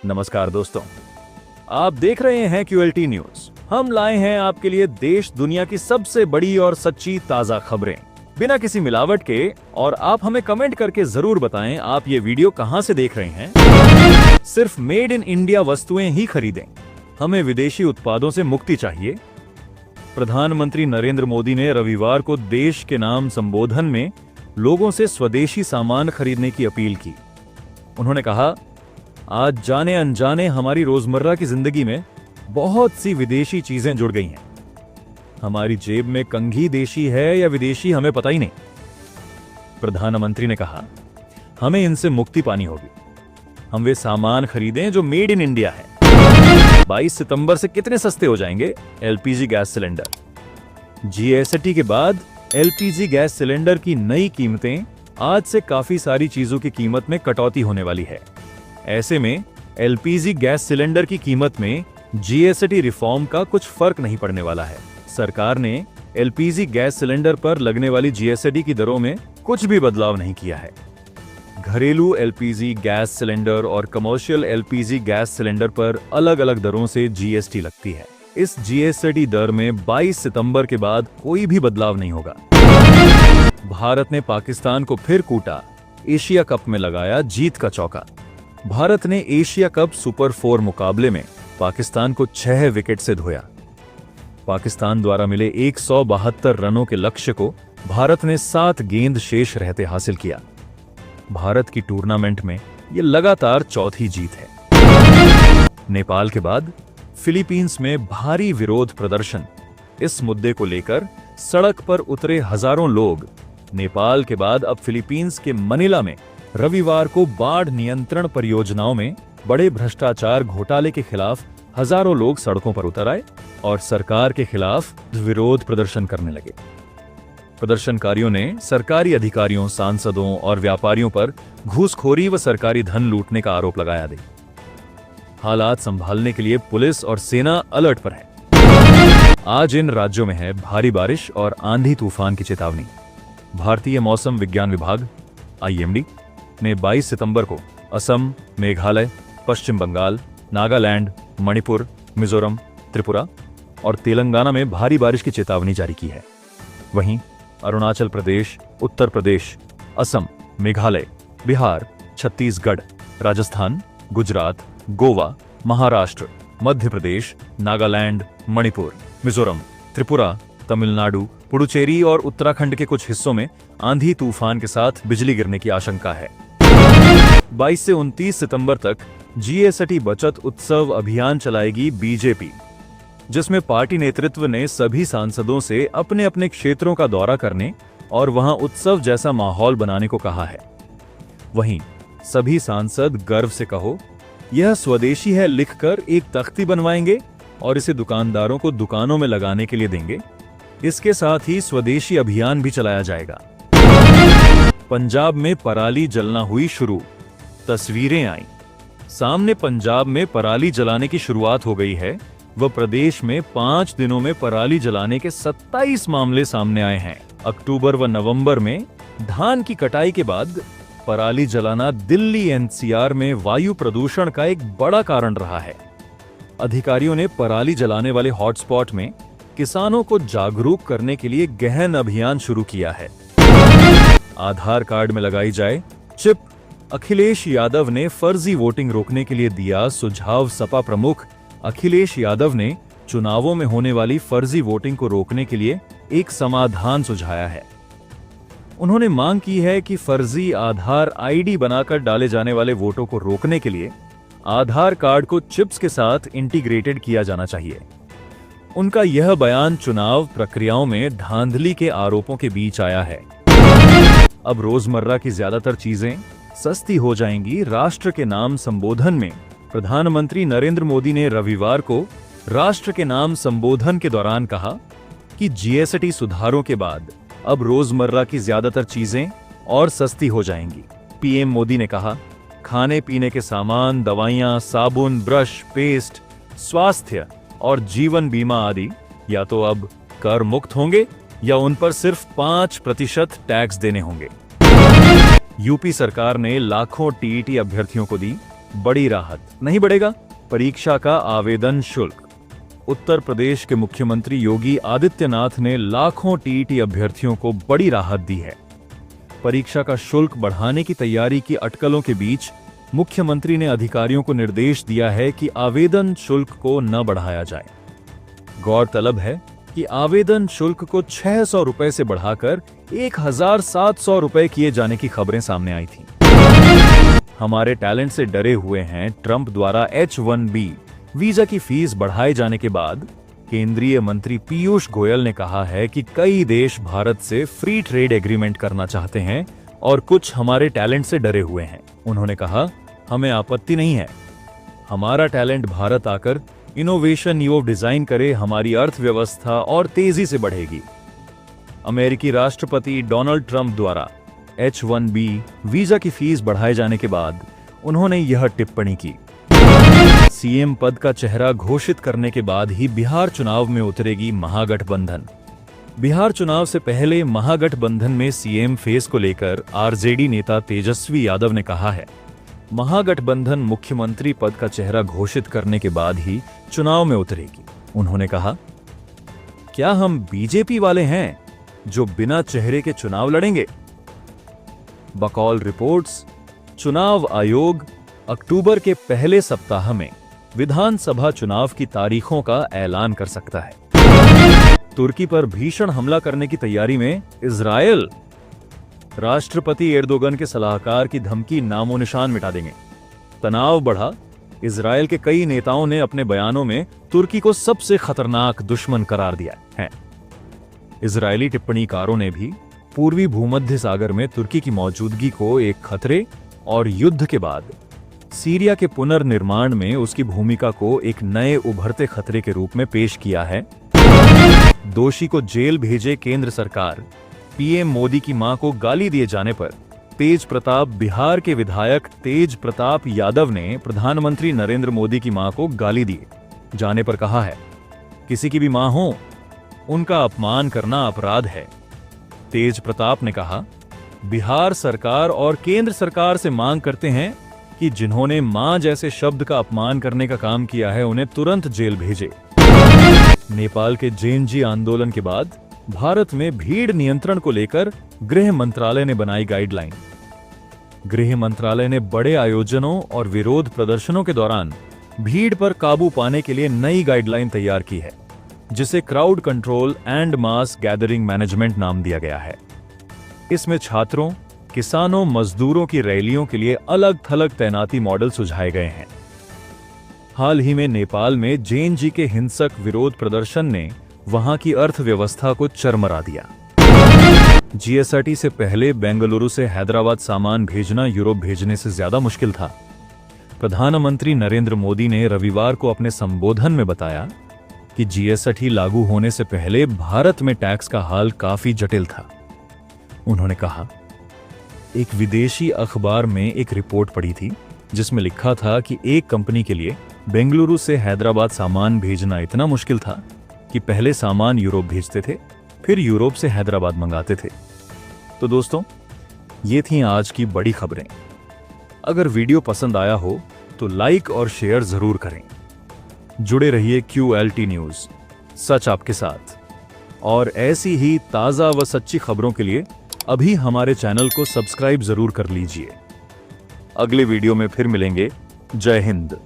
नमस्कार दोस्तों, आप देख रहे हैं क्यूएलटी न्यूज। हम लाए हैं आपके लिए देश दुनिया की सबसे बड़ी और सच्ची ताजा खबरें बिना किसी मिलावट के। और आप हमें कमेंट करके जरूर बताएं आप ये वीडियो कहां से देख रहे हैं। सिर्फ मेड इन इंडिया वस्तुएं ही खरीदें, हमें विदेशी उत्पादों से मुक्ति चाहिए। प्रधानमंत्री नरेंद्र मोदी ने रविवार को देश के नाम संबोधन में लोगों से स्वदेशी सामान खरीदने की अपील की। उन्होंने कहा, आज जाने अनजाने हमारी रोजमर्रा की जिंदगी में बहुत सी विदेशी चीजें जुड़ गई हैं। हमारी जेब में कंघी देशी है या विदेशी हमें पता ही नहीं। प्रधानमंत्री ने कहा, हमें इनसे मुक्ति पानी होगी। हम वे सामान खरीदें जो मेड इन इंडिया है। 22 सितंबर से कितने सस्ते हो जाएंगे एलपीजी गैस सिलेंडर। जीएसटी के बाद एलपीजी गैस सिलेंडर की नई कीमतें, आज से काफी सारी चीजों की कीमत में कटौती होने वाली है। ऐसे में एलपीजी गैस सिलेंडर की कीमत में जीएसटी रिफॉर्म का कुछ फर्क नहीं पड़ने वाला है। सरकार ने एलपीजी गैस सिलेंडर पर लगने वाली जीएसटी की दरों में कुछ भी बदलाव नहीं किया है। घरेलू एलपीजी गैस सिलेंडर और कमर्शियल एलपीजी गैस सिलेंडर पर अलग अलग दरों से जीएसटी लगती है। इस जीएसटी दर में 22 सितंबर के बाद कोई भी बदलाव नहीं होगा। भारत ने पाकिस्तान को फिर कूटा, एशिया कप में लगाया जीत का चौका। भारत ने एशिया कप सुपर 4 मुकाबले में पाकिस्तान को 6 विकेट से धोया। पाकिस्तान द्वारा मिले 172 रनों के लक्ष्य को भारत ने 7 गेंद शेष रहते हासिल किया। भारत की टूर्नामेंट में यह लगातार चौथी जीत है। नेपाल के बाद फिलीपींस में भारी विरोध प्रदर्शन। इस मुद्दे को लेकर सड़क पर उतरे हजारों लोग। नेपाल के बाद अब फिलीपींस के मनीला में रविवार को बाढ़ नियंत्रण परियोजनाओं में बड़े भ्रष्टाचार घोटाले के खिलाफ हजारों लोग सड़कों पर उतर आए और सरकार के खिलाफ विरोध प्रदर्शन करने लगे। प्रदर्शनकारियों ने सरकारी अधिकारियों, सांसदों और व्यापारियों पर घूसखोरी व सरकारी धन लूटने का आरोप लगाया। हालात संभालने के लिए पुलिस और सेना अलर्ट पर है। आज इन राज्यों में है भारी बारिश और आंधी तूफान की चेतावनी। भारतीय मौसम विज्ञान विभाग आईएमडी ने 22 सितंबर को असम, मेघालय, पश्चिम बंगाल, नागालैंड, मणिपुर, मिजोरम, त्रिपुरा और तेलंगाना में भारी बारिश की चेतावनी जारी की है। वहीं अरुणाचल प्रदेश, उत्तर प्रदेश, असम, मेघालय, बिहार, छत्तीसगढ़, राजस्थान, गुजरात, गोवा, महाराष्ट्र, मध्य प्रदेश, नागालैंड, मणिपुर, मिजोरम, त्रिपुरा, तमिलनाडु, पुडुचेरी और उत्तराखंड के कुछ हिस्सों में आंधी तूफान के साथ बिजली गिरने की आशंका है। 22 से 29 सितंबर तक जीएसटी बचत उत्सव अभियान चलाएगी बीजेपी, जिसमें पार्टी नेतृत्व ने सभी सांसदों से अपने अपने क्षेत्रों का दौरा करने और वहां उत्सव जैसा माहौल बनाने को कहा है। वहीं सभी सांसद गर्व से कहो यह स्वदेशी है लिखकर एक तख्ती बनवाएंगे और इसे दुकानदारों को दुकानों में लगाने के लिए देंगे। इसके साथ ही स्वदेशी अभियान भी चलाया जाएगा। पंजाब में पराली जलना हुई शुरू, तस्वीरें आई सामने। पंजाब में पराली जलाने की शुरुआत हो गई है व प्रदेश में 5 दिनों में पराली जलाने के 27 मामले सामने आए हैं। अक्टूबर व नवंबर में धान की कटाई के बाद पराली जलाना दिल्ली एनसीआर में वायु प्रदूषण का एक बड़ा कारण रहा है। अधिकारियों ने पराली जलाने वाले हॉटस्पॉट में किसानों को जागरूक करने के लिए गहन अभियान शुरू किया है। आधार कार्ड में लगाई जाए चिप। अखिलेश यादव ने फर्जी वोटिंग रोकने के लिए दिया सुझाव। सपा प्रमुख अखिलेश यादव ने चुनावों में होने वाली फर्जी वोटिंग को रोकने के लिए एक समाधान सुझाया है। उन्होंने मांग की है कि फर्जी आधार आईडी बनाकर डाले जाने वाले वोटों को रोकने के लिए आधार कार्ड को चिप्स के साथ इंटीग्रेटेड किया जाना चाहिए। उनका यह बयान चुनाव प्रक्रियाओं में धांधली के आरोपों के बीच आया है। अब रोजमर्रा की ज्यादातर चीजें सस्ती हो जाएंगी। राष्ट्र के नाम संबोधन में प्रधानमंत्री नरेंद्र मोदी ने रविवार को राष्ट्र के नाम संबोधन के दौरान कहा कि जीएसटी सुधारों के बाद अब रोजमर्रा की ज्यादातर चीजें और सस्ती हो जाएंगी। पीएम मोदी ने कहा, खाने पीने के सामान, दवाइयां, साबुन, ब्रश, पेस्ट, स्वास्थ्य और जीवन बीमा आदि या तो अब कर मुक्त होंगे या उन पर सिर्फ 5% टैक्स देने होंगे। यूपी सरकार ने लाखों टीईटी अभ्यर्थियों को दी बड़ी राहत, नहीं बढ़ेगा परीक्षा का आवेदन शुल्क। उत्तर प्रदेश के मुख्यमंत्री योगी आदित्यनाथ ने लाखों टीईटी अभ्यर्थियों को बड़ी राहत दी है। परीक्षा का शुल्क बढ़ाने की तैयारी की अटकलों के बीच मुख्यमंत्री ने अधिकारियों को निर्देश दिया है कि आवेदन शुल्क को न बढ़ाया जाए। गौरतलब है कि आवेदन शुल्क को 600 रुपए से बढ़ाकर 1700 रुपए किए जाने की खबरें सामने आई थी। हमारे टैलेंट से डरे हुए हैं ट्रंप द्वारा H-1B वीजा की फीस बढ़ाए जाने के बाद केंद्रीय मंत्री पीयूष गोयल ने कहा है कि कई देश भारत से फ्री ट्रेड एग्रीमेंट करना चाहते हैं और कुछ हमारे टैलेंट से डरे हुए हैं। उन्होंने कहा, हमें आपत्ति नहीं है, हमारा टैलेंट भारत आकर इनोवेशन यूव डिजाइन करे, हमारी अर्थव्यवस्था और तेजी से बढ़ेगी। अमेरिकी राष्ट्रपति डोनाल्ड ट्रंप द्वारा H-1B वीजा की फीस बढ़ाए जाने के बाद उन्होंने यह टिप्पणी की। सीएम पद का चेहरा घोषित करने के बाद ही बिहार चुनाव में उतरेगी महागठबंधन। बिहार चुनाव से पहले महागठबंधन में सीएम फेस को लेकर आरजेडी नेता तेजस्वी यादव ने कहा है, महागठबंधन मुख्यमंत्री पद का चेहरा घोषित करने के बाद ही चुनाव में उतरेगी। उन्होंने कहा, क्या हम बीजेपी वाले हैं जो बिना चेहरे के चुनाव लड़ेंगे? बकौल रिपोर्ट्स, चुनाव आयोग अक्टूबर के पहले सप्ताह में विधानसभा चुनाव की तारीखों का ऐलान कर सकता है। तुर्की पर भीषण हमला करने की तैयारी में इजरायल, राष्ट्रपति एर्दोगन के सलाहकार की धमकी नामो निशान मिटा देंगे। तनाव बढ़ा, इजरायल के कई नेताओं ने अपने बयानों में तुर्की को सबसे खतरनाक दुश्मन करार दिया है। इजरायली टिप्पणीकारों ने भी पूर्वी भूमध्य सागर में तुर्की की मौजूदगी को एक खतरे और युद्ध के बाद सीरिया के पुनर्निर्माण में उसकी भूमिका को एक नए उभरते खतरे के रूप में पेश किया है। दोषी को जेल भेजे केंद्र सरकार, पीएम मोदी की मां को गाली दिए जाने पर तेज प्रताप, बिहार के विधायक तेज प्रताप यादव ने प्रधानमंत्री नरेंद्र मोदी की मां को गाली दिए जाने पर कहा है, किसी की भी मां हो, उनका अपमान करना अपराध है। तेज प्रताप ने कहा, बिहार सरकार और केंद्र सरकार से मांग करते हैं कि जिन्होंने मां जैसे शब्द का अपमान करने का काम किया है उन्हें तुरंत जेल भेजे। नेपाल के जेएनजी आंदोलन के बाद भारत में भीड़ नियंत्रण को लेकर गृह मंत्रालय ने बनाई गाइडलाइन। गृह मंत्रालय ने बड़े आयोजनों और विरोध प्रदर्शनों के दौरान भीड़ पर काबू पाने के लिए नई गाइडलाइन तैयार की है, जिसे crowd control and mass gathering management नाम दिया गया है। इसमें छात्रों, किसानों, मजदूरों की रैलियों के लिए अलग थलग तैनाती मॉडल सुझाए गए हैं। हाल ही में नेपाल में जेएनजी के हिंसक विरोध प्रदर्शन ने वहां की अर्थव्यवस्था को चरमरा दिया। जीएसटी से पहले बेंगलुरु से हैदराबाद सामान भेजना यूरोप भेजने से ज्यादा मुश्किल था। प्रधानमंत्री नरेंद्र मोदी ने रविवार को अपने संबोधन में बताया कि जीएसटी लागू होने से पहले भारत में टैक्स का हाल काफी जटिल था। उन्होंने कहा, एक विदेशी अखबार में एक रिपोर्ट पढ़ी थी जिसमें लिखा था कि एक कंपनी के लिए बेंगलुरु से हैदराबाद सामान भेजना इतना मुश्किल था कि पहले सामान यूरोप भेजते थे, फिर यूरोप से हैदराबाद मंगाते थे। तो दोस्तों, ये थी आज की बड़ी खबरें। अगर वीडियो पसंद आया हो तो लाइक और शेयर जरूर करें। जुड़े रहिए QLT न्यूज, सच आपके साथ। और ऐसी ही ताजा व सच्ची खबरों के लिए अभी हमारे चैनल को सब्सक्राइब जरूर कर लीजिए। अगले वीडियो में फिर मिलेंगे। जय हिंद।